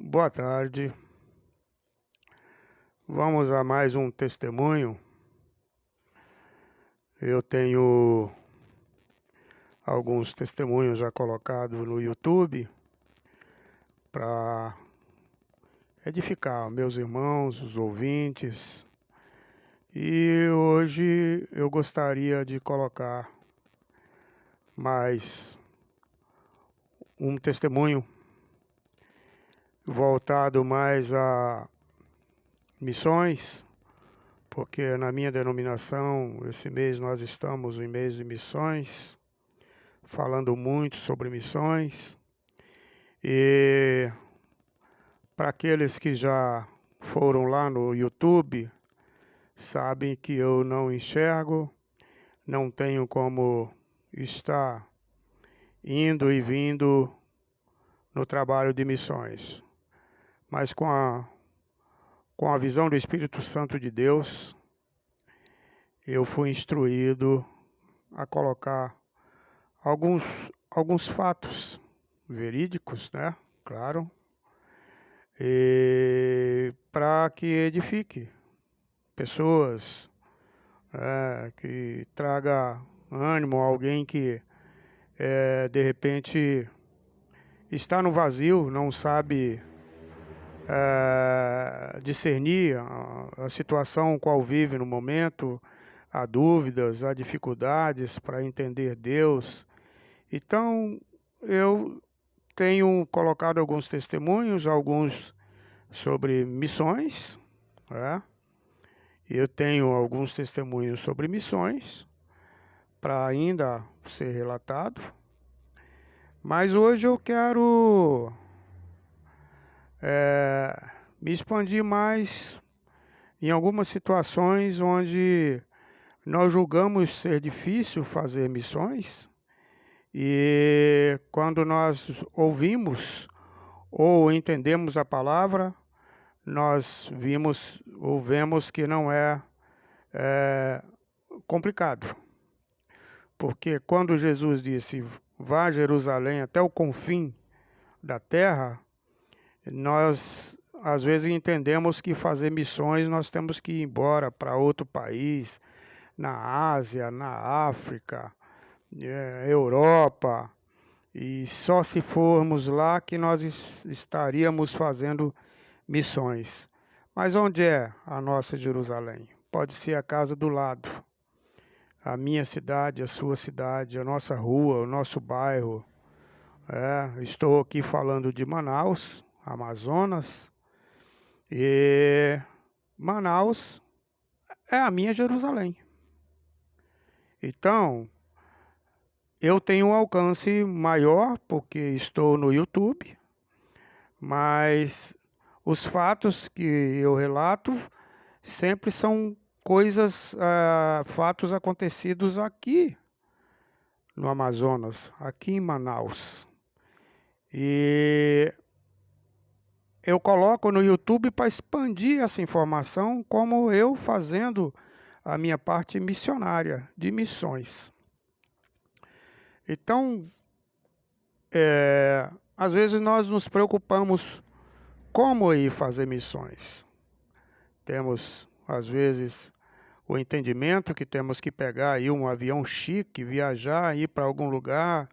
Boa tarde. Vamos a mais um testemunho. Eu tenho alguns testemunhos já colocados no YouTube para edificar meus irmãos, os ouvintes. E hoje eu gostaria de colocar mais um testemunho voltado mais a missões, porque na minha denominação, esse mês nós estamos em mês de missões, falando muito sobre missões. E para aqueles que já foram lá no YouTube, sabem que eu não enxergo, não tenho como estar indo e vindo no trabalho de missões. Mas com a visão do Espírito Santo de Deus, eu fui instruído a colocar alguns fatos verídicos, né? Claro, e para que edifique pessoas, que traga ânimo a alguém que de repente está no vazio, não sabe discernir a situação qual vive no momento, há dúvidas, há dificuldades para entender Deus. Então, eu tenho colocado alguns testemunhos, alguns sobre missões, né? Eu tenho alguns testemunhos sobre missões para ainda ser relatado, mas hoje eu quero me expandir mais em algumas situações onde nós julgamos ser difícil fazer missões, e quando nós ouvimos ou entendemos a palavra, nós vemos que não é complicado. Porque quando Jesus disse, vá a Jerusalém até o confim da terra, nós às vezes entendemos que fazer missões nós temos que ir embora para outro país, na Ásia, na África, Europa, e só se formos lá que nós estaríamos fazendo missões. Mas onde é a nossa Jerusalém? Pode ser a casa do lado, a minha cidade, a sua cidade, a nossa rua, o nosso bairro. Estou aqui falando de Manaus, Amazonas, e Manaus é a minha Jerusalém. Então, eu tenho um alcance maior porque estou no YouTube, mas os fatos que eu relato sempre são coisas, fatos acontecidos aqui no Amazonas, aqui em Manaus. E eu coloco no YouTube para expandir essa informação, como eu fazendo a minha parte missionária, de missões. Então, às vezes nós nos preocupamos como ir fazer missões. Temos, às vezes, o entendimento que temos que pegar aí um avião chique, viajar, ir para algum lugar,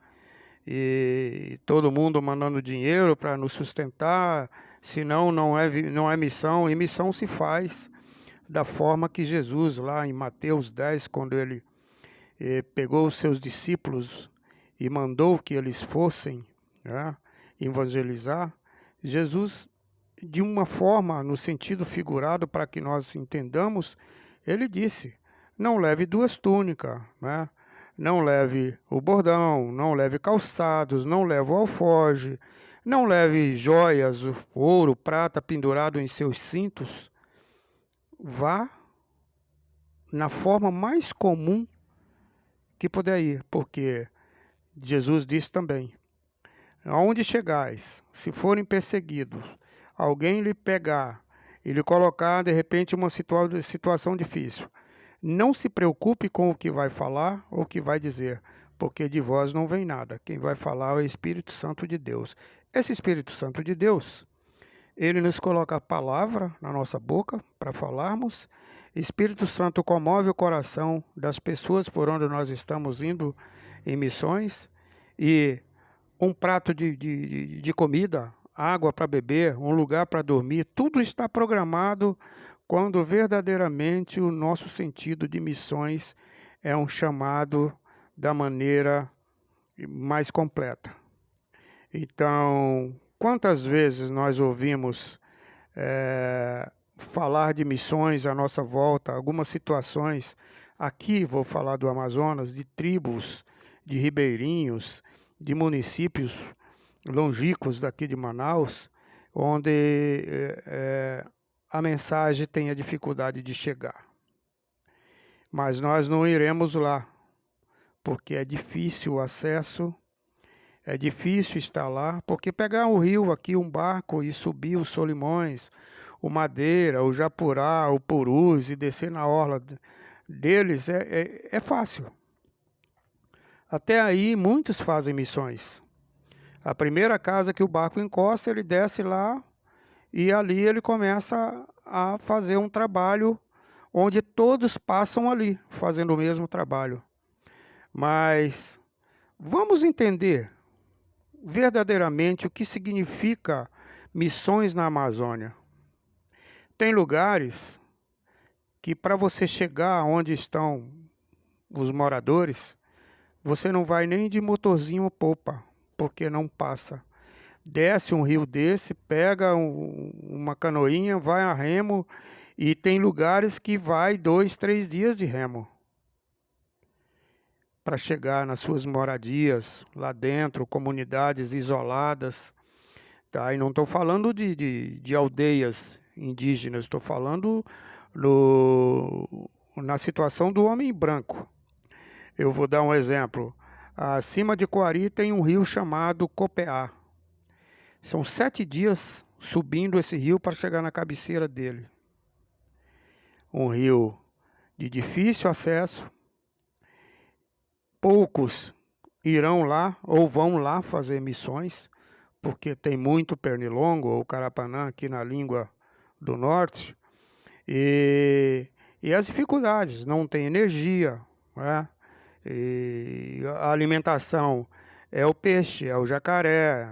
e todo mundo mandando dinheiro para nos sustentar, senão não é missão, e missão se faz da forma que Jesus, lá em Mateus 10, quando ele pegou os seus discípulos e mandou que eles fossem, né, evangelizar, Jesus, de uma forma, no sentido figurado, para que nós entendamos, ele disse, não leve 2 túnicas, né? Não leve o bordão, não leve calçados, não leve o alforje, não leve joias, ouro, prata pendurado em seus cintos. Vá na forma mais comum que puder ir, porque Jesus disse também, aonde chegais, se forem perseguidos, alguém lhe pegar e lhe colocar de repente uma situação difícil, não se preocupe com o que vai falar ou o que vai dizer, porque de vós não vem nada. Quem vai falar é o Espírito Santo de Deus. Esse Espírito Santo de Deus, Ele nos coloca a palavra na nossa boca para falarmos. Espírito Santo comove o coração das pessoas por onde nós estamos indo em missões. E um prato de comida, água para beber, um lugar para dormir, tudo está programado quando verdadeiramente o nosso sentido de missões é um chamado da maneira mais completa. Então, quantas vezes nós ouvimos falar de missões à nossa volta, algumas situações, aqui vou falar do Amazonas, de tribos, de ribeirinhos, de municípios longínquos daqui de Manaus, onde a mensagem tem a dificuldade de chegar. Mas nós não iremos lá, porque é difícil o acesso, é difícil estar lá, porque pegar o rio aqui, um barco, e subir os Solimões, o Madeira, o Japurá, o Purus, e descer na orla deles é fácil. Até aí, muitos fazem missões. A primeira casa que o barco encosta, ele desce lá, e ali ele começa a fazer um trabalho onde todos passam ali, fazendo o mesmo trabalho. Mas vamos entender verdadeiramente o que significa missões na Amazônia. Tem lugares que para você chegar onde estão os moradores, você não vai nem de motorzinho popa, porque não passa. Desce um rio desse, pega uma canoinha, vai a remo, e tem lugares que vai 2, 3 dias de remo para chegar nas suas moradias, lá dentro, comunidades isoladas. Tá? E não estou falando de aldeias indígenas, estou falando na situação do homem branco. Eu vou dar um exemplo. Acima de Coari tem um rio chamado Copeá. São 7 dias subindo esse rio para chegar na cabeceira dele. Um rio de difícil acesso. Poucos irão lá ou vão lá fazer missões, porque tem muito pernilongo ou carapanã aqui na língua do norte. E as dificuldades, não tem energia, né? E a alimentação é o peixe, é o jacaré,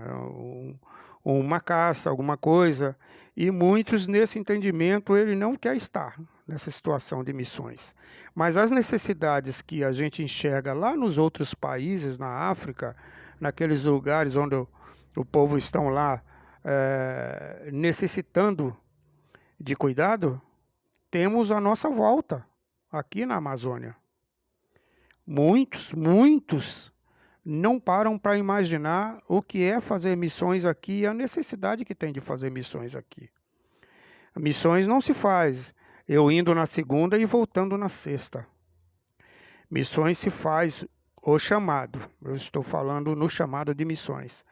uma caça, alguma coisa. E muitos, nesse entendimento, ele não quer estar nessa situação de missões. Mas as necessidades que a gente enxerga lá nos outros países, na África, naqueles lugares onde o povo estão lá necessitando de cuidado, temos à nossa volta, aqui na Amazônia. Muitos não param para imaginar o que é fazer missões aqui e a necessidade que tem de fazer missões aqui. Missões não se faz eu indo na segunda e voltando na sexta. Missões se faz o chamado. Eu estou falando no chamado de missões.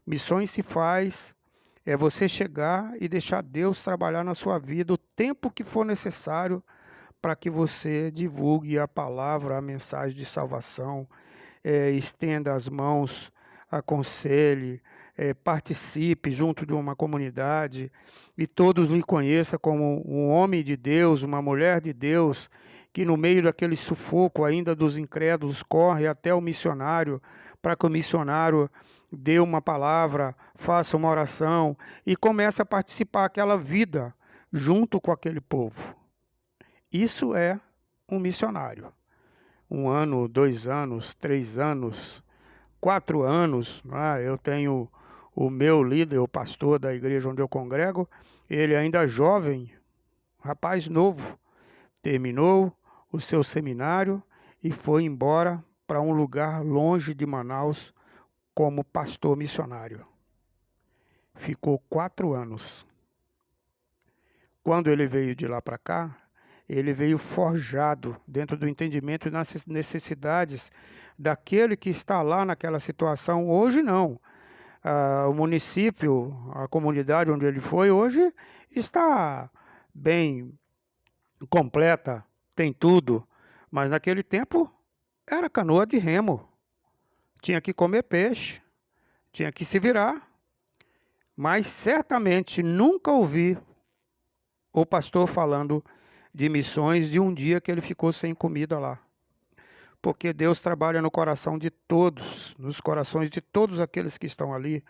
Missões se faz é você chegar e deixar Deus trabalhar na sua vida o tempo que for necessário para que você divulgue a palavra, a mensagem de salvação, estenda as mãos, aconselhe, participe junto de uma comunidade e todos lhe conheçam como um homem de Deus, uma mulher de Deus, que no meio daquele sufoco ainda dos incrédulos corre até o missionário, para que o missionário dê uma palavra, faça uma oração e comece a participar daquela vida junto com aquele povo. Isso é um missionário. 1 ano, 2 anos, 3 anos, 4 anos. Eu tenho o meu líder, o pastor da igreja onde eu congrego, ele ainda jovem, rapaz novo, terminou o seu seminário e foi embora para um lugar longe de Manaus como pastor missionário. Ficou 4 anos. Quando ele veio de lá para cá, ele veio forjado dentro do entendimento e das necessidades daquele que está lá naquela situação. Hoje não. O município, a comunidade onde ele foi, hoje está bem completa, tem tudo. Mas naquele tempo era canoa de remo. Tinha que comer peixe, tinha que se virar. mas certamente nunca ouvi o pastor falando de missões de um dia que ele ficou sem comida lá. Porque Deus trabalha no coração de todos, nos corações de todos aqueles que estão ali,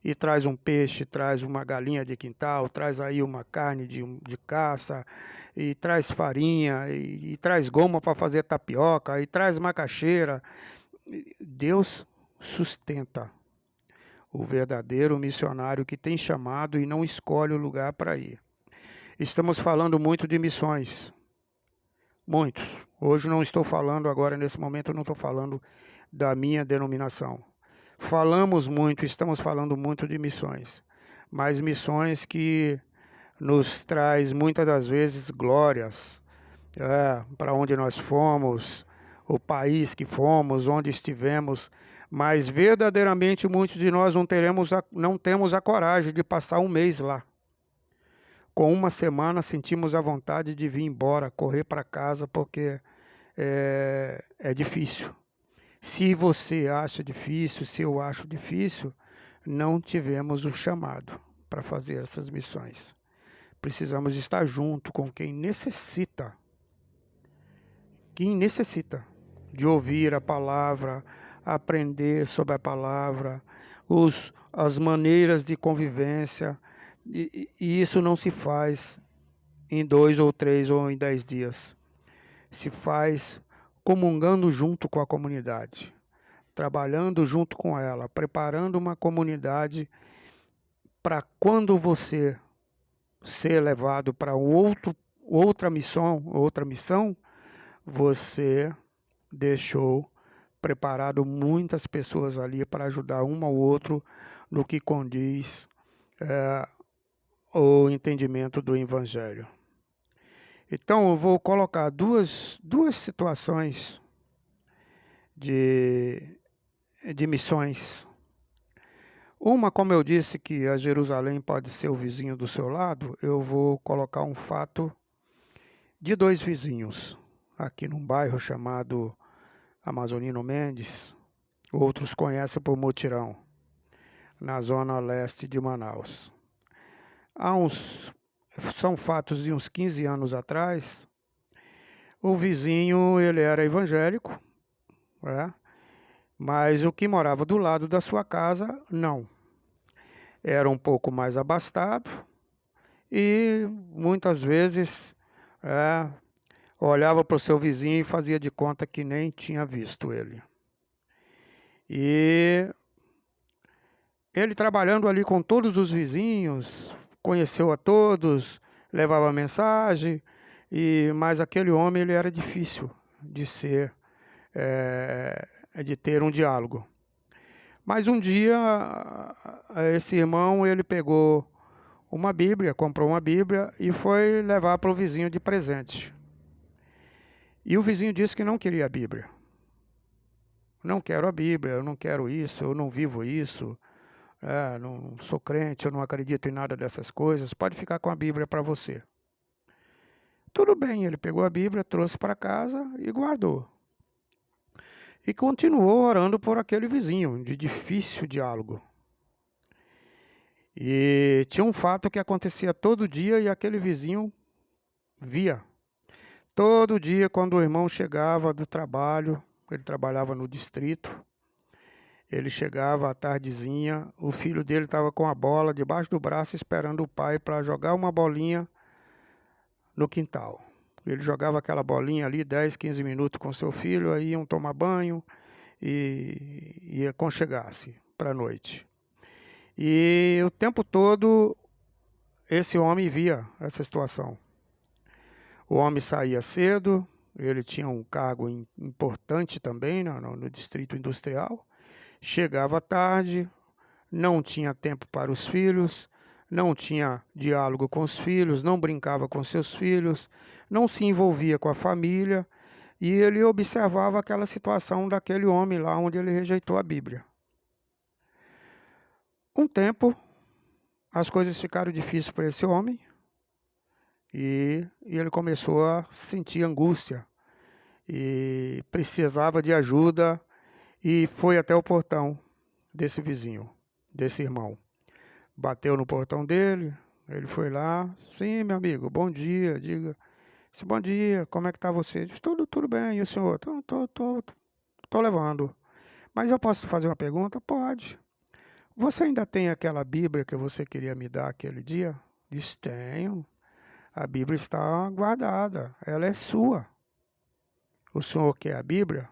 e traz um peixe, traz uma galinha de quintal, traz aí uma carne de caça, e traz farinha, e traz goma para fazer tapioca, e traz macaxeira. Deus sustenta o verdadeiro missionário que tem chamado e não escolhe o lugar para ir. Estamos falando muito de missões. Muitos. Hoje não estou falando, agora nesse momento eu não estou falando da minha denominação. Falamos muito, estamos falando muito de missões. Mas missões que nos traz muitas das vezes glórias. Para onde nós fomos, o país que fomos, onde estivemos. Mas verdadeiramente muitos de nós não temos a coragem de passar um mês lá. Com uma semana sentimos a vontade de vir embora, correr para casa, porque é difícil. Se você acha difícil, se eu acho difícil, não tivemos o chamado para fazer essas missões. Precisamos estar junto com quem necessita de ouvir a palavra, aprender sobre a palavra, as maneiras de convivência. E isso não se faz em 2 ou 3 ou em 10 dias. Se faz comungando junto com a comunidade, trabalhando junto com ela, preparando uma comunidade para quando você ser levado para outra missão, você deixou preparado muitas pessoas ali para ajudar um ao outro no que condiz o entendimento do Evangelho. Então, eu vou colocar duas situações de missões. Uma, como eu disse, que a Jerusalém pode ser o vizinho do seu lado, eu vou colocar um fato de 2 vizinhos, aqui num bairro chamado Amazonino Mendes, outros conhecem por Mutirão, na zona leste de Manaus. São fatos de uns 15 anos atrás. O vizinho, ele era evangélico, mas o que morava do lado da sua casa, não. Era um pouco mais abastado e muitas vezes olhava para o seu vizinho e fazia de conta que nem tinha visto ele. E ele trabalhando ali com todos os vizinhos, conheceu a todos, levava mensagem, mas aquele homem ele era difícil de de ter um diálogo. Mas um dia, esse irmão, ele pegou uma Bíblia, comprou uma Bíblia e foi levar para o vizinho de presente. E o vizinho disse que não queria a Bíblia. Não quero a Bíblia, eu não quero isso, eu não vivo isso, não sou crente, eu não acredito em nada dessas coisas, pode ficar com a Bíblia para você. Tudo bem, ele pegou a Bíblia, trouxe para casa e guardou. E continuou orando por aquele vizinho, de difícil diálogo. E tinha um fato que acontecia todo dia e aquele vizinho via. Todo dia, quando o irmão chegava do trabalho, ele trabalhava no distrito, ele chegava à tardezinha, o filho dele estava com a bola debaixo do braço esperando o pai para jogar uma bolinha no quintal. Ele jogava aquela bolinha ali 10, 15 minutos com seu filho, aí iam tomar banho e ia aconchegar-se para a noite. E o tempo todo esse homem via essa situação. O homem saía cedo, ele tinha um cargo importante também no distrito industrial, chegava tarde, não tinha tempo para os filhos, não tinha diálogo com os filhos, não brincava com seus filhos, não se envolvia com a família, e ele observava aquela situação daquele homem lá onde ele rejeitou a Bíblia. Um tempo, as coisas ficaram difíceis para esse homem, e ele começou a sentir angústia, e precisava de ajuda, e foi até o portão desse vizinho, desse irmão, bateu no portão dele, ele foi lá, sim, meu amigo, bom dia, diga. Disse, bom dia, como é que está você? Disse, tudo bem, e o senhor? Tô levando. Mas eu posso fazer uma pergunta? Pode. Você ainda tem aquela Bíblia que você queria me dar aquele dia? Disse, tenho. A Bíblia está guardada, ela é sua. O senhor quer a Bíblia?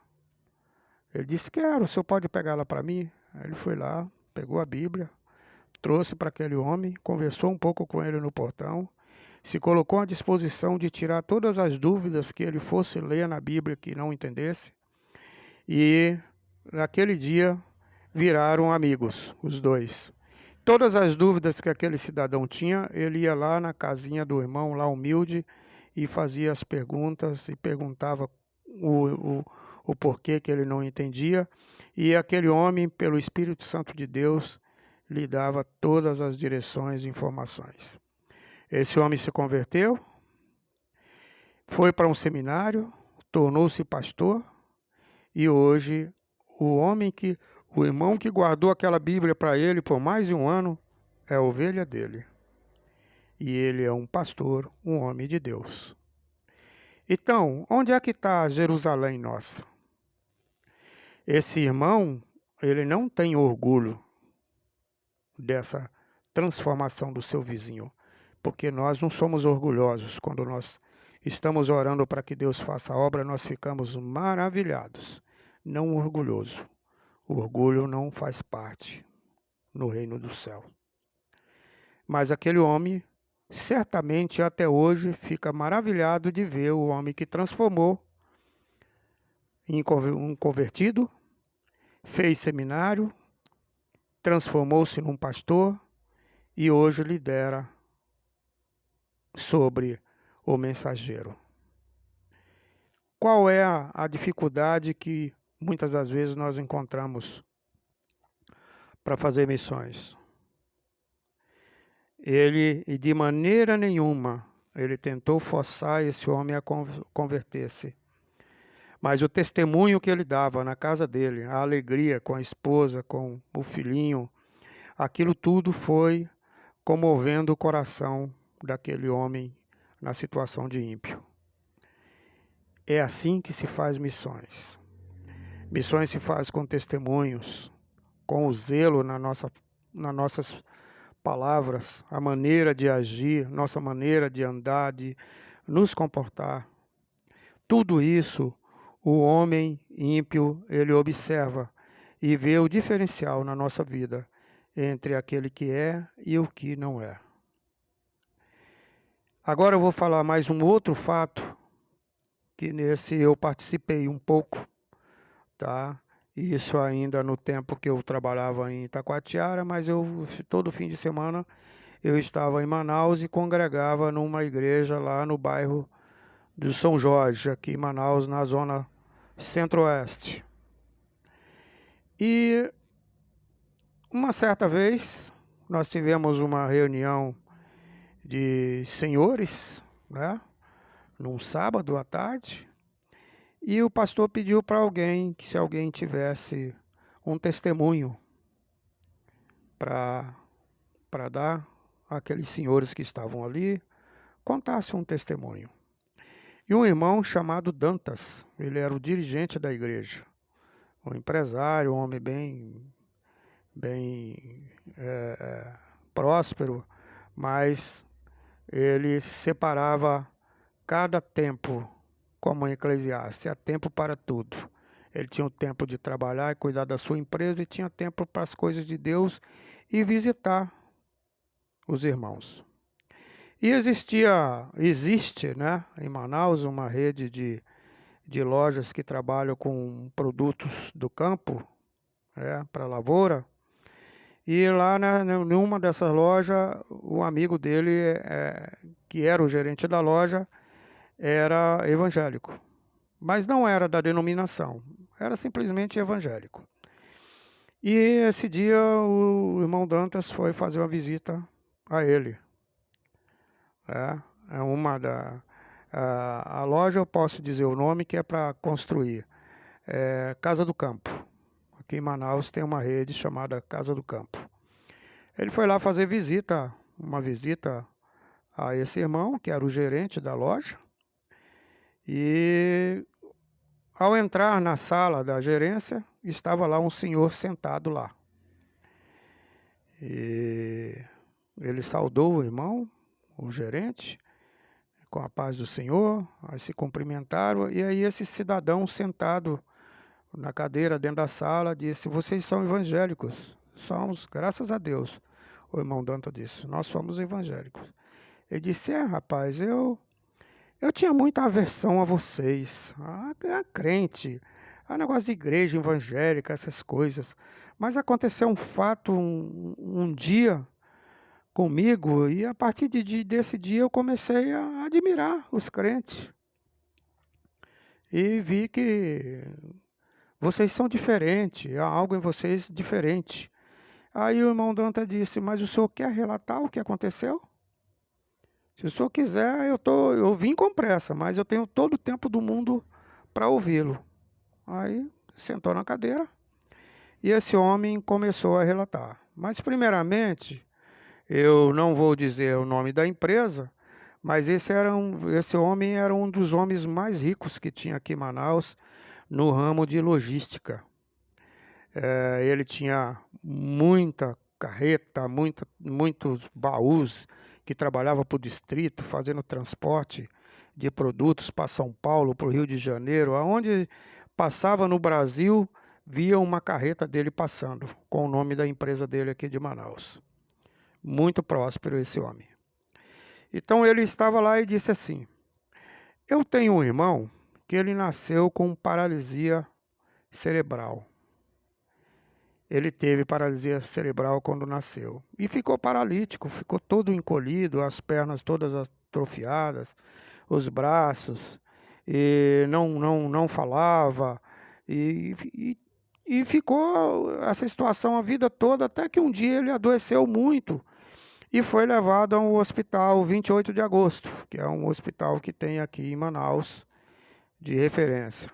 Ele disse, quero, o senhor pode pegá-la para mim? Aí ele foi lá, pegou a Bíblia, trouxe para aquele homem, conversou um pouco com ele no portão, se colocou à disposição de tirar todas as dúvidas que ele fosse ler na Bíblia que não entendesse. E naquele dia viraram amigos, os dois. Todas as dúvidas que aquele cidadão tinha, ele ia lá na casinha do irmão, lá humilde, e fazia as perguntas e perguntava o porquê que ele não entendia. E aquele homem, pelo Espírito Santo de Deus, lhe dava todas as direções e informações. Esse homem se converteu, foi para um seminário, tornou-se pastor, e hoje o irmão que guardou aquela Bíblia para ele por mais de um ano é a ovelha dele. E ele é um pastor, um homem de Deus. Então, onde é que está Jerusalém nossa? Esse irmão, ele não tem orgulho dessa transformação do seu vizinho, porque nós não somos orgulhosos. Quando nós estamos orando para que Deus faça a obra, nós ficamos maravilhados, não orgulhoso. O orgulho não faz parte no reino do céu. Mas aquele homem, certamente até hoje, fica maravilhado de ver o homem que transformou em um convertido, fez seminário, transformou-se num pastor e hoje lidera sobre o mensageiro. Qual é a dificuldade que muitas das vezes nós encontramos para fazer missões? Ele, de maneira nenhuma, ele tentou forçar esse homem a converter-se. Mas o testemunho que ele dava na casa dele, a alegria com a esposa, com o filhinho, aquilo tudo foi comovendo o coração daquele homem na situação de ímpio. É assim que se faz missões. Missões se faz com testemunhos, com o zelo nas nossas palavras, a maneira de agir, nossa maneira de andar, de nos comportar. Tudo isso o homem ímpio, ele observa e vê o diferencial na nossa vida entre aquele que é e o que não é. Agora eu vou falar mais um outro fato, que nesse eu participei um pouco, tá? Isso ainda no tempo que eu trabalhava em Itacoatiara, mas todo fim de semana eu estava em Manaus e congregava numa igreja lá no bairro do São Jorge, aqui em Manaus, na zona centro-oeste. E uma certa vez nós tivemos uma reunião de senhores, né, num sábado à tarde, e o pastor pediu para alguém, que se alguém tivesse um testemunho para dar àqueles senhores que estavam ali, contasse um testemunho. E um irmão chamado Dantas, ele era o dirigente da igreja, um empresário, um homem bem próspero, mas ele separava cada tempo, como em Eclesiastes, há tempo para tudo. Ele tinha o tempo de trabalhar e cuidar da sua empresa e tinha tempo para as coisas de Deus e visitar os irmãos. E existe, né, em Manaus uma rede de lojas que trabalham com produtos do campo, para a lavoura. E lá numa dessas lojas, o amigo dele, que era o gerente da loja, era evangélico. Mas não era da denominação, era simplesmente evangélico. E esse dia o irmão Dantas foi fazer uma visita a ele. A loja, eu posso dizer o nome, que é para construir. Casa do Campo. Aqui em Manaus tem uma rede chamada Casa do Campo. Ele foi lá fazer uma visita a esse irmão, que era o gerente da loja, e ao entrar na sala da gerência, estava lá um senhor sentado lá. E ele saudou o irmão, o gerente, com a paz do Senhor, aí se cumprimentaram, e aí esse cidadão sentado na cadeira dentro da sala disse: vocês são evangélicos? Somos, graças a Deus. O irmão Dantas disse: nós somos evangélicos. Ele disse: rapaz, eu tinha muita aversão a vocês, a crente, a negócio de igreja evangélica, essas coisas. Mas aconteceu um fato um dia comigo, e a partir desse dia eu comecei a admirar os crentes. E vi que vocês são diferentes, há algo em vocês diferente. Aí o irmão Danta disse: mas o senhor quer relatar o que aconteceu? Se o senhor quiser, eu vim com pressa, mas eu tenho todo o tempo do mundo para ouvi-lo. Aí sentou na cadeira e esse homem começou a relatar. Mas primeiramente, eu não vou dizer o nome da empresa, mas esse homem era um dos homens mais ricos que tinha aqui em Manaus, no ramo de logística. Ele tinha muita carreta, muitos baús, que trabalhava para o distrito, fazendo transporte de produtos para São Paulo, para o Rio de Janeiro. Aonde passava no Brasil, via uma carreta dele passando, com o nome da empresa dele aqui de Manaus. Muito próspero esse homem. Então ele estava lá e disse assim: eu tenho um irmão que ele nasceu com paralisia cerebral. Ele teve paralisia cerebral quando nasceu e ficou paralítico, ficou todo encolhido, as pernas todas atrofiadas, os braços, e não falava, e ficou essa situação a vida toda, até que um dia ele adoeceu muito e foi levado ao hospital 28 de agosto, que é um hospital que tem aqui em Manaus, de referência.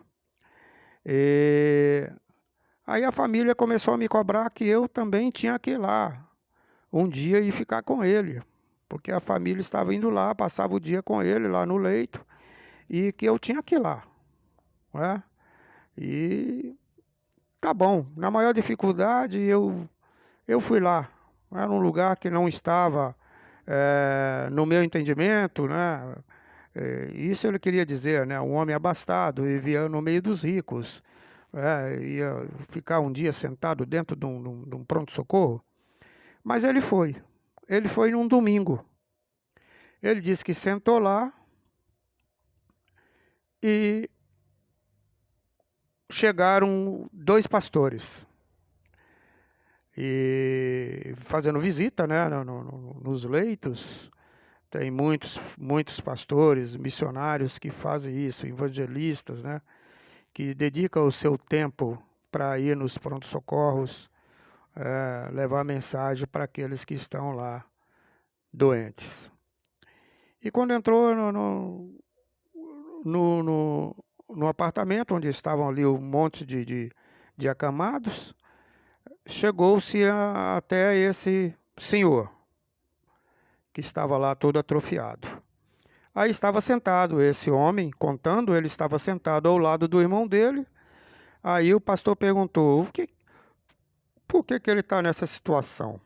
Aí a família começou a me cobrar que eu também tinha que ir lá um dia e ficar com ele, porque a família estava indo lá, passava o dia com ele lá no leito, e que eu tinha que ir lá. Né? E tá bom, na maior dificuldade eu fui lá. Era um lugar que não estava no meu entendimento, né? Isso ele queria dizer, né? Um homem abastado, vivia no meio dos ricos. Ia ficar um dia sentado dentro de um pronto-socorro. Mas ele foi num domingo. Ele disse que sentou lá e chegaram 2 pastores. E fazendo visita, né, nos leitos. Tem muitos pastores, missionários que fazem isso, evangelistas, né? Que dedica o seu tempo para ir nos pronto-socorros, levar mensagem para aqueles que estão lá doentes. E quando entrou no apartamento, onde estavam ali um monte de acamados, chegou-se até esse senhor, que estava lá todo atrofiado. Aí estava sentado esse homem, contando, ele estava sentado ao lado do irmão dele. Aí o pastor perguntou: por que ele está nessa situação?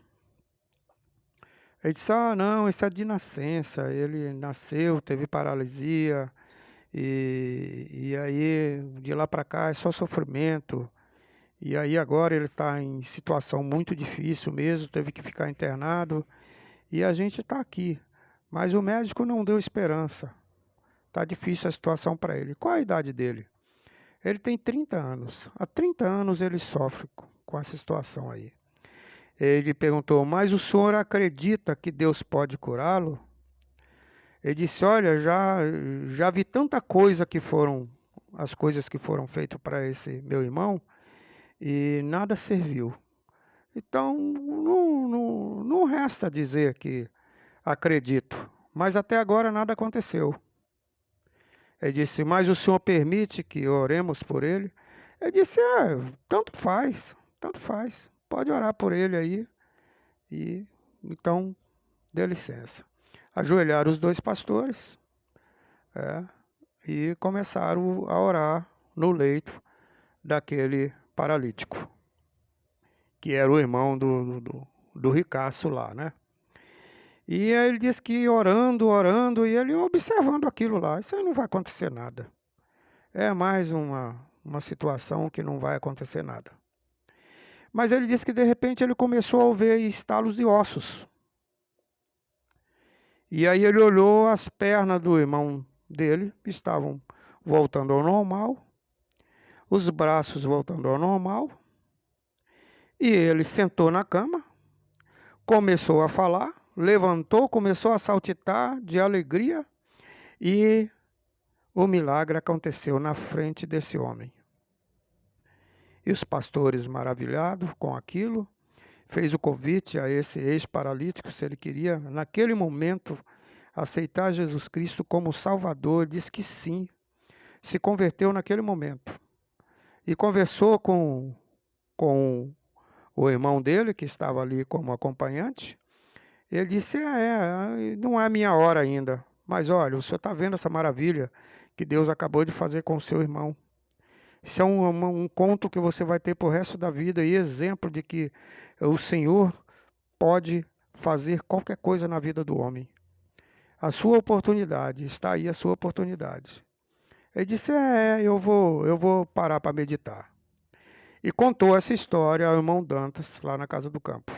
Ele disse: não, isso é de nascença. Ele nasceu, teve paralisia, e aí de lá para cá é só sofrimento. E aí agora ele está em situação muito difícil mesmo, teve que ficar internado, e a gente está aqui. Mas o médico não deu esperança. Está difícil a situação para ele. Qual a idade dele? Ele tem 30 anos. Há 30 anos ele sofre com essa situação aí. Ele perguntou: mas o senhor acredita que Deus pode curá-lo? Ele disse: olha, já vi tanta coisa as coisas que foram feitas para esse meu irmão, e nada serviu. Então, não resta dizer que acredito, mas até agora nada aconteceu. Ele disse: mas o senhor permite que oremos por ele? Ele disse: tanto faz, pode orar por ele aí. E então, dê licença. Ajoelharam os dois pastores, e começaram a orar no leito daquele paralítico, que era o irmão do ricaço lá, né? E aí ele disse que orando, orando, e ele observando aquilo lá. Isso aí não vai acontecer nada. É mais uma situação que não vai acontecer nada. Mas ele disse que de repente ele começou a ouvir estalos de ossos. E aí ele olhou as pernas do irmão dele, que estavam voltando ao normal, os braços voltando ao normal, e ele sentou na cama, começou a falar, levantou, começou a saltitar de alegria, e o milagre aconteceu na frente desse homem. E os pastores, maravilhados com aquilo, fez o convite a esse ex-paralítico, se ele queria, naquele momento, aceitar Jesus Cristo como Salvador. Disse que sim, se converteu naquele momento. E conversou com o irmão dele, que estava ali como acompanhante. Ele disse, não é a minha hora ainda, mas olha, o senhor está vendo essa maravilha que Deus acabou de fazer com o seu irmão. Isso é um conto que você vai ter para o resto da vida e exemplo de que o Senhor pode fazer qualquer coisa na vida do homem. A sua oportunidade, está aí a sua oportunidade. Ele disse, eu vou parar para meditar. E contou essa história ao irmão Dantas, lá na Casa do Campo.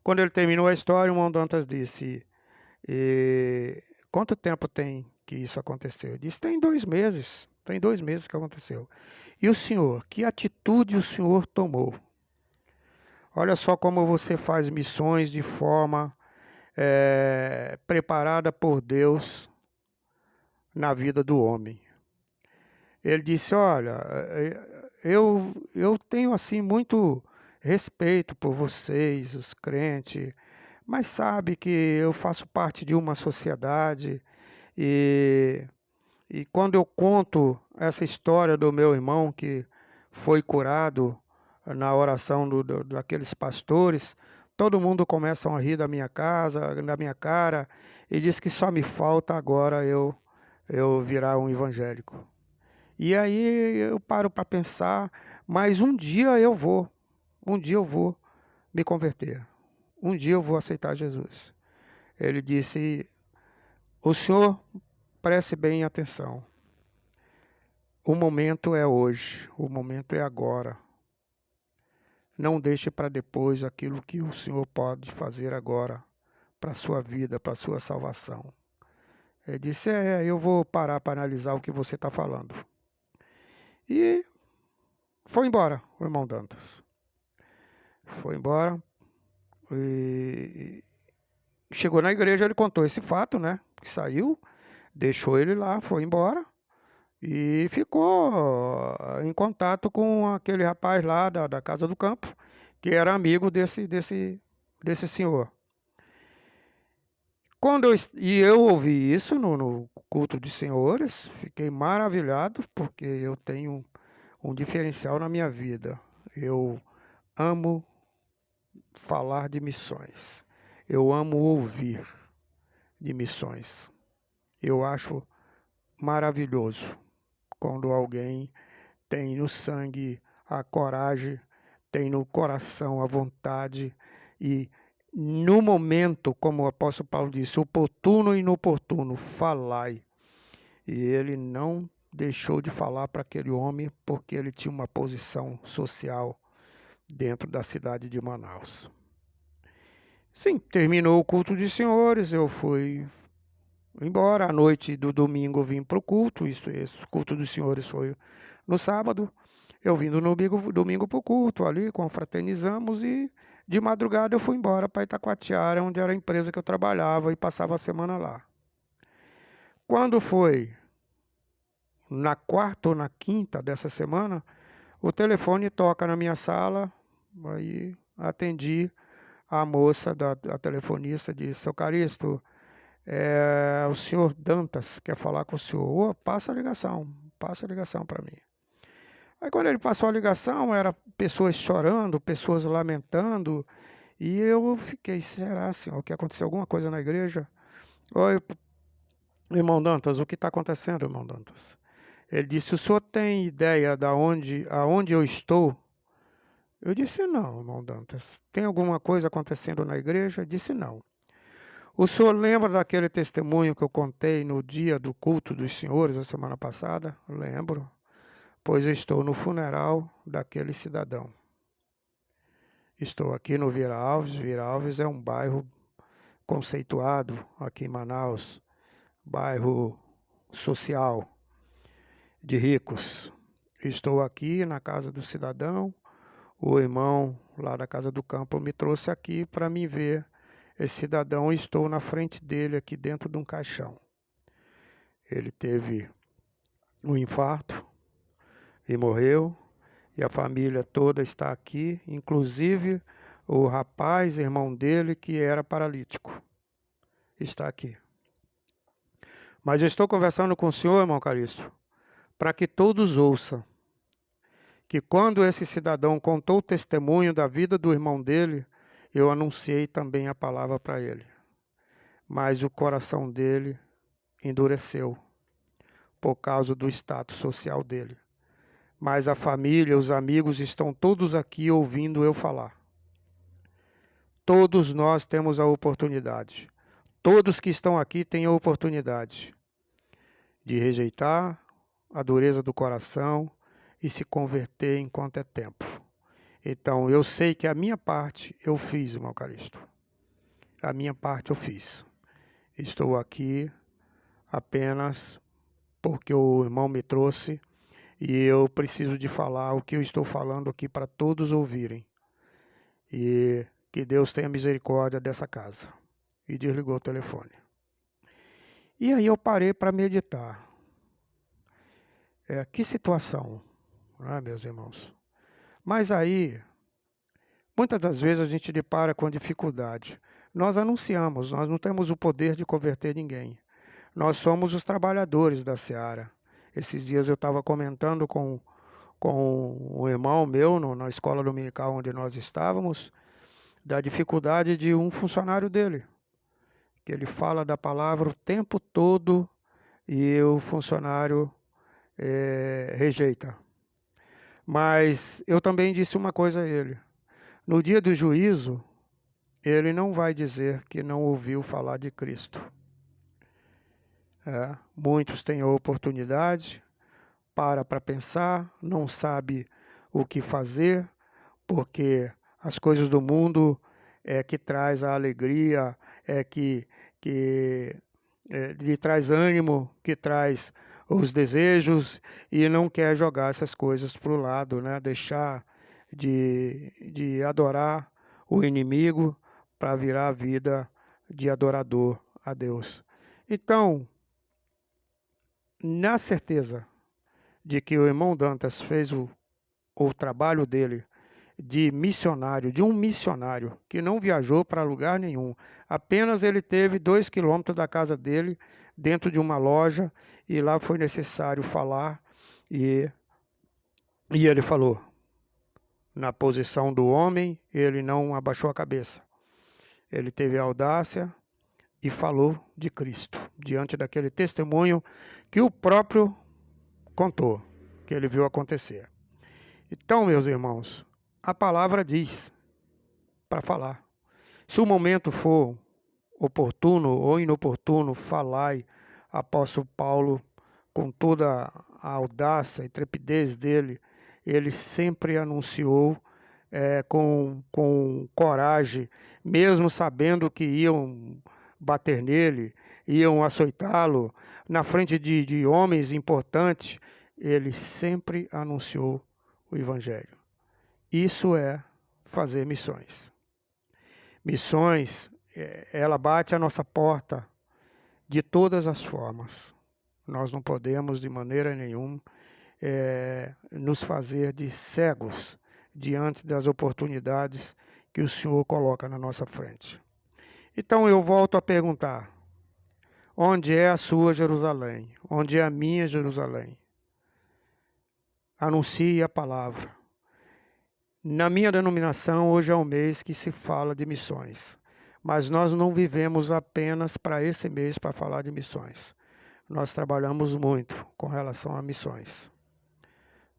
Quando ele terminou a história, o irmão Dantas disse, quanto tempo tem que isso aconteceu? Ele disse, tem 2 meses. Tem 2 meses que aconteceu. E o senhor, que atitude o senhor tomou? Olha só como você faz missões de forma preparada por Deus na vida do homem. Ele disse, olha, eu tenho assim muito respeito por vocês, os crentes, mas sabe que eu faço parte de uma sociedade e quando eu conto essa história do meu irmão que foi curado na oração daqueles pastores, todo mundo começa a rir da minha cara, e diz que só me falta agora eu virar um evangélico. E aí eu paro para pensar, mas um dia eu vou me converter, um dia eu vou aceitar Jesus. Ele disse, o senhor preste bem atenção. O momento é hoje, o momento é agora. Não deixe para depois aquilo que o Senhor pode fazer agora para a sua vida, para a sua salvação. Ele disse, eu vou parar para analisar o que você está falando. E foi embora o irmão Dantas. Foi embora e chegou na igreja, ele contou esse fato, né? Que saiu, deixou ele lá, foi embora. E ficou em contato com aquele rapaz lá da Casa do Campo, que era amigo desse senhor. Eu ouvi isso no culto de senhores, fiquei maravilhado, porque eu tenho um diferencial na minha vida. Eu amo falar de missões. Eu amo ouvir de missões. Eu acho maravilhoso quando alguém tem no sangue a coragem, tem no coração a vontade e no momento, como o apóstolo Paulo disse, oportuno e inoportuno, falai. E ele não deixou de falar para aquele homem porque ele tinha uma posição social dentro da cidade de Manaus. Sim, terminou o culto de senhores, eu fui embora. À noite do domingo eu vim para o culto, esse culto dos senhores foi no sábado. Eu vim no domingo para o culto, ali confraternizamos e de madrugada eu fui embora para Itacoatiara, onde era a empresa que eu trabalhava e passava a semana lá. Quando foi na quarta ou na quinta dessa semana, o telefone toca na minha sala, aí atendi a moça, a telefonista, disse, seu Caristo, o senhor Dantas quer falar com o senhor. Passa a ligação para mim. Aí quando ele passou a ligação, eram pessoas chorando, pessoas lamentando, E eu fiquei, será, Senhor, que aconteceu alguma coisa na igreja? Oi, irmão Dantas, o que está acontecendo, irmão Dantas? Ele disse, o senhor tem ideia aonde eu estou? Eu disse, não, irmão Dantas. Tem alguma coisa acontecendo na igreja? Eu disse, não. O senhor lembra daquele testemunho que eu contei no dia do culto dos senhores, a semana passada? Lembro, pois eu estou no funeral daquele cidadão. Estou aqui no Vira Alves. Vira Alves é um bairro conceituado aqui em Manaus, bairro social de ricos. Estou aqui na casa do cidadão. O irmão lá da Casa do Campo me trouxe aqui para me ver esse cidadão. Estou na frente dele aqui dentro de um caixão. Ele teve um infarto e morreu. E a família toda está aqui, inclusive o rapaz, irmão dele, que era paralítico, está aqui. Mas eu estou conversando com o senhor, irmão Carício, para que todos ouçam que quando esse cidadão contou o testemunho da vida do irmão dele, eu anunciei também a palavra para ele. Mas o coração dele endureceu por causa do status social dele. Mas a família, os amigos estão todos aqui ouvindo eu falar. Todos nós temos a oportunidade. Todos que estão aqui têm a oportunidade de rejeitar a dureza do coração e se converter enquanto é tempo. Então, eu sei que a minha parte eu fiz, irmão Calixto. A minha parte eu fiz. Estou aqui apenas porque o irmão me trouxe e eu preciso de falar o que eu estou falando aqui para todos ouvirem. E que Deus tenha misericórdia dessa casa. E desligou o telefone. E aí eu parei para meditar. Que situação, não é, meus irmãos? Mas aí, muitas das vezes a gente depara com dificuldade. Nós anunciamos, nós não temos o poder de converter ninguém. Nós somos os trabalhadores da seara. Esses dias eu estava comentando com um irmão meu na escola dominical onde nós estávamos, da dificuldade de um funcionário dele, que ele fala da palavra o tempo todo e o funcionário rejeita. Mas eu também disse uma coisa a ele. No dia do juízo, ele não vai dizer que não ouviu falar de Cristo. Muitos têm a oportunidade, para pensar, não sabe o que fazer, porque as coisas do mundo que traz a alegria, que lhe traz ânimo, que traz os desejos e não quer jogar essas coisas para o lado, né? Deixar de adorar o inimigo para virar a vida de adorador a Deus. Então, na certeza de que o irmão Dantas fez o trabalho dele de missionário, de um missionário que não viajou para lugar nenhum. Apenas ele teve 2 quilômetros da casa dele, dentro de uma loja, e lá foi necessário falar, e ele falou. Na posição do homem, ele não abaixou a cabeça. Ele teve a audácia e falou de Cristo, diante daquele testemunho que o próprio contou, que ele viu acontecer. Então, meus irmãos, a palavra diz para falar. Se o momento for oportuno ou inoportuno, falai. Apóstolo Paulo, com toda a audácia e intrepidez dele, ele sempre anunciou com coragem, mesmo sabendo que iam bater nele, iam açoitá-lo, na frente de homens importantes, ele sempre anunciou o Evangelho. Isso é fazer missões. Missões, ela bate a nossa porta de todas as formas. Nós não podemos, de maneira nenhuma, nos fazer de cegos diante das oportunidades que o Senhor coloca na nossa frente. Então eu volto a perguntar, onde é a sua Jerusalém? Onde é a minha Jerusalém? Anuncie a palavra. Na minha denominação, hoje é um mês que se fala de missões, mas nós não vivemos apenas para esse mês para falar de missões. Nós trabalhamos muito com relação a missões,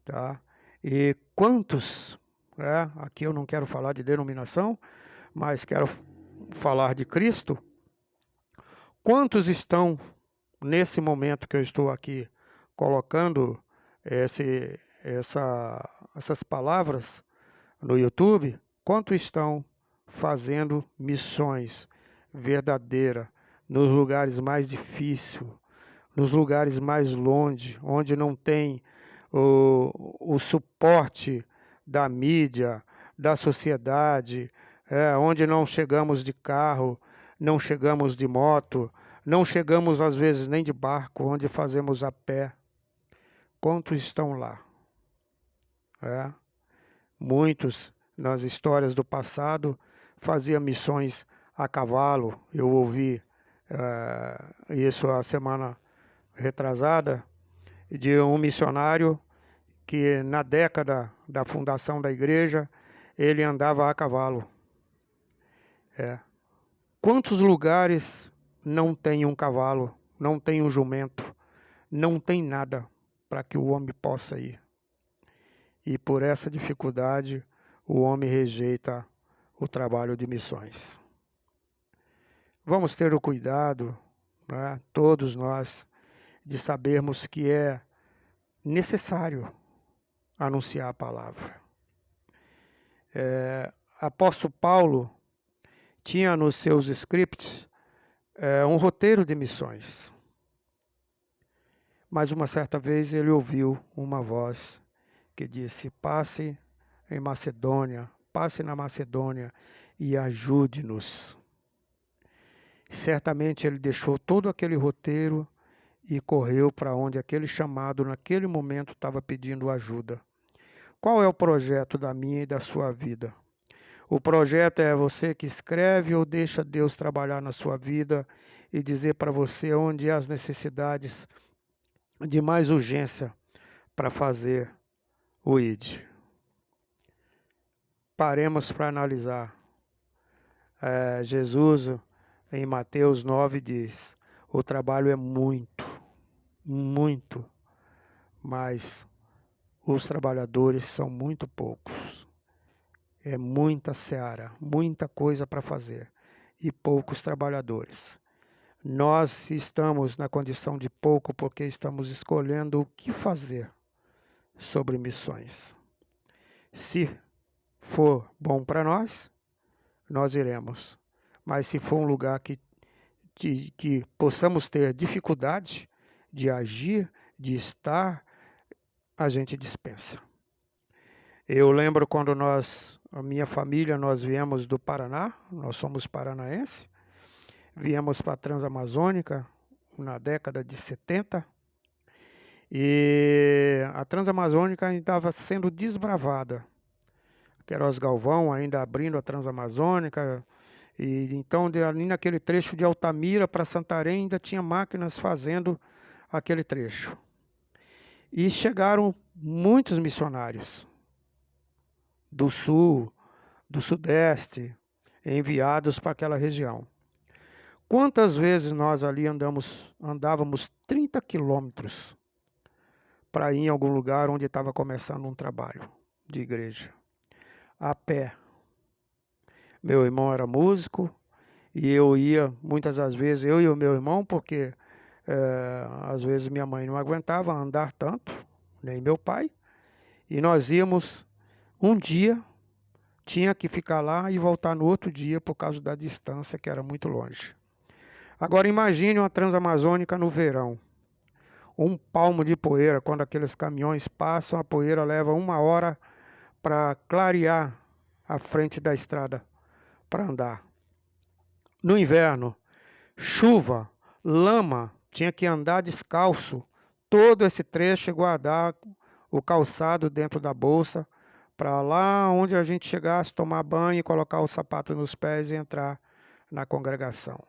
tá? E quantos, né, aqui eu não quero falar de denominação, mas quero falar de Cristo, quantos estão nesse momento que eu estou aqui colocando essas palavras no YouTube, quantos estão fazendo missões verdadeiras nos lugares mais difíceis, nos lugares mais longe, onde não tem o suporte da mídia, da sociedade, onde não chegamos de carro, não chegamos de moto, não chegamos às vezes nem de barco, onde fazemos a pé. Quantos estão lá? Muitos, nas histórias do passado, faziam missões a cavalo. Eu ouvi isso a semana retrasada, de um missionário que na década da fundação da igreja, ele andava a cavalo. Quantos lugares não tem um cavalo, não tem um jumento, não tem nada para que o homem possa ir? E por essa dificuldade, o homem rejeita o trabalho de missões. Vamos ter o cuidado, né, todos nós, de sabermos que é necessário anunciar a palavra. Apóstolo Paulo tinha nos seus scripts um roteiro de missões. Mas uma certa vez ele ouviu uma voz que disse: passe em Macedônia, passe na Macedônia e ajude-nos. Certamente ele deixou todo aquele roteiro e correu para onde aquele chamado naquele momento estava pedindo ajuda. Qual é o projeto da minha e da sua vida? O projeto é você que escreve ou deixa Deus trabalhar na sua vida e dizer para você onde há as necessidades de mais urgência para fazer o ID. Paremos para analisar. Jesus, em Mateus 9, diz: o trabalho é muito, mas os trabalhadores são muito poucos. É muita seara, muita coisa para fazer e poucos trabalhadores. Nós estamos na condição de pouco porque estamos escolhendo o que fazer sobre missões. Se for bom para nós, nós iremos. Mas se for um lugar que possamos ter dificuldade de agir, de estar, a gente dispensa. Eu lembro quando a minha família, nós viemos do Paraná, nós somos paranaenses, viemos para a Transamazônica na década de 70, e a Transamazônica ainda estava sendo desbravada. Queiroz Galvão ainda abrindo a Transamazônica, e então ali naquele trecho de Altamira para Santarém ainda tinha máquinas fazendo aquele trecho. E chegaram muitos missionários do sul, do sudeste, enviados para aquela região. Quantas vezes nós ali andávamos 30 quilômetros para ir em algum lugar onde estava começando um trabalho de igreja, a pé. Meu irmão era músico e eu ia muitas das vezes, eu e o meu irmão, porque às vezes minha mãe não aguentava andar tanto, nem meu pai, e nós íamos um dia, tinha que ficar lá e voltar no outro dia por causa da distância que era muito longe. Agora imagine uma Transamazônica no verão, um palmo de poeira, quando aqueles caminhões passam, a poeira leva 1 hora para clarear a frente da estrada para andar. No inverno, chuva, lama, tinha que andar descalço, todo esse trecho e guardar o calçado dentro da bolsa, para lá onde a gente chegasse, tomar banho e colocar o sapato nos pés e entrar na congregação.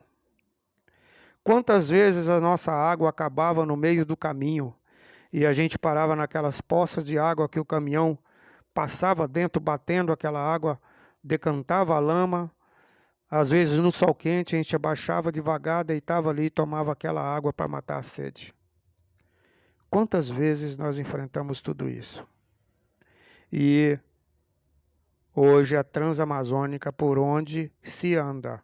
Quantas vezes a nossa água acabava no meio do caminho e a gente parava naquelas poças de água que o caminhão passava dentro, batendo aquela água, decantava a lama. Às vezes no sol quente a gente abaixava devagar, deitava ali e tomava aquela água para matar a sede. Quantas vezes nós enfrentamos tudo isso? E hoje a Transamazônica, por onde se anda,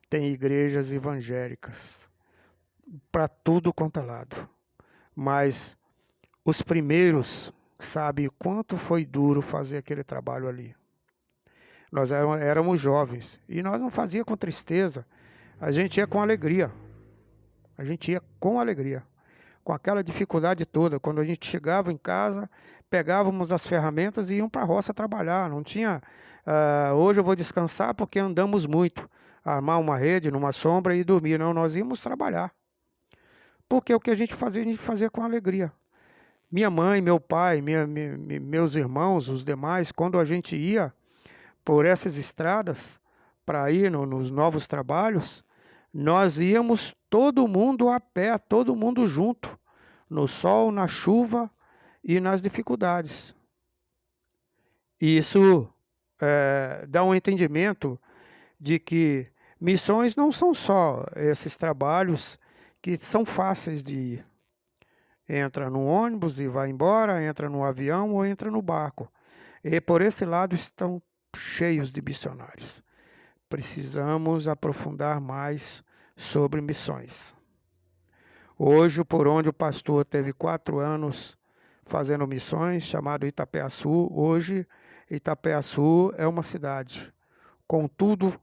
tem igrejas evangélicas para tudo quanto é lado. Mas os primeiros sabem o quanto foi duro fazer aquele trabalho ali. Nós éramos jovens e nós não fazíamos com tristeza, a gente ia com alegria. A gente ia com alegria, com aquela dificuldade toda. Quando a gente chegava em casa, pegávamos as ferramentas e íamos para a roça trabalhar. Não tinha, hoje eu vou descansar porque andamos muito. Armar uma rede numa sombra e dormir. Não, nós íamos trabalhar. Porque o que a gente fazia com alegria. Minha mãe, meu pai, meus irmãos, os demais, quando a gente ia por essas estradas para ir nos novos trabalhos, nós íamos todo mundo a pé, todo mundo junto, no sol, na chuva e nas dificuldades. E isso dá um entendimento de que missões não são só esses trabalhos que são fáceis de ir. Entra no ônibus e vai embora, entra no avião ou entra no barco. E por esse lado estão cheios de missionários. Precisamos aprofundar mais sobre missões. Hoje, por onde o pastor teve 4 anos fazendo missões, chamado Itapeaçu, hoje Itapeaçu é uma cidade com tudo,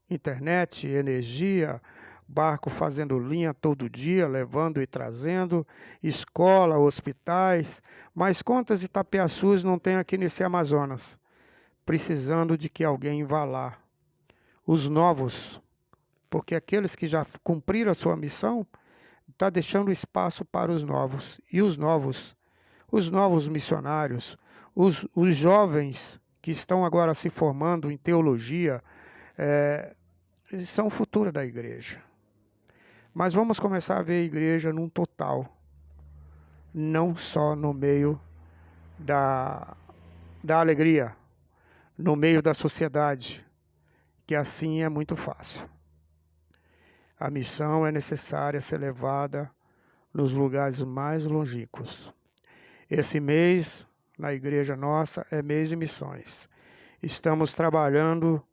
internet, energia, barco fazendo linha todo dia, levando e trazendo, escola, hospitais, mas quantas Itapeaçus não tem aqui nesse Amazonas? Precisando de que alguém vá lá. Os novos, porque aqueles que já cumpriram a sua missão, está deixando espaço para os novos. E os novos missionários, os jovens que estão agora se formando em teologia, são o futuro da igreja. Mas vamos começar a ver a igreja num total, não só no meio da alegria, no meio da sociedade, que assim é muito fácil. A missão é necessária ser levada nos lugares mais longínquos. Esse mês, na igreja nossa, é mês de missões. Estamos trabalhando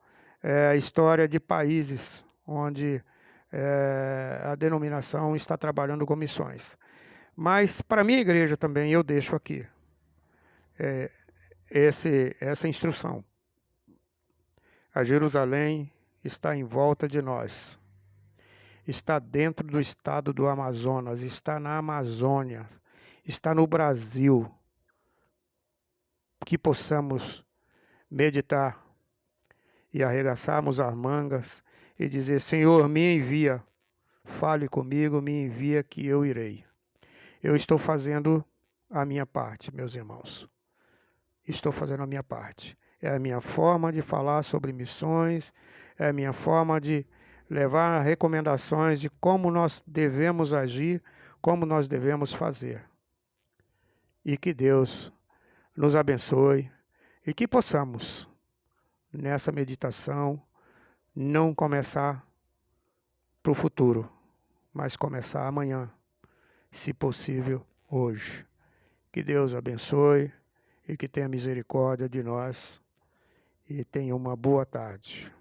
a história de países onde a denominação está trabalhando com missões. Mas para a minha igreja também eu deixo aqui essa instrução. A Jerusalém está em volta de nós. Está dentro do estado do Amazonas, está na Amazônia, está no Brasil. Que possamos meditar e arregaçarmos as mangas e dizer: Senhor, me envia, fale comigo, me envia que eu irei. Eu estou fazendo a minha parte, meus irmãos. Estou fazendo a minha parte. É a minha forma de falar sobre missões, é a minha forma de levar recomendações de como nós devemos agir, como nós devemos fazer. E que Deus nos abençoe e que possamos, nessa meditação, não começar para o futuro, mas começar amanhã, se possível, hoje. Que Deus abençoe e que tenha misericórdia de nós e tenha uma boa tarde.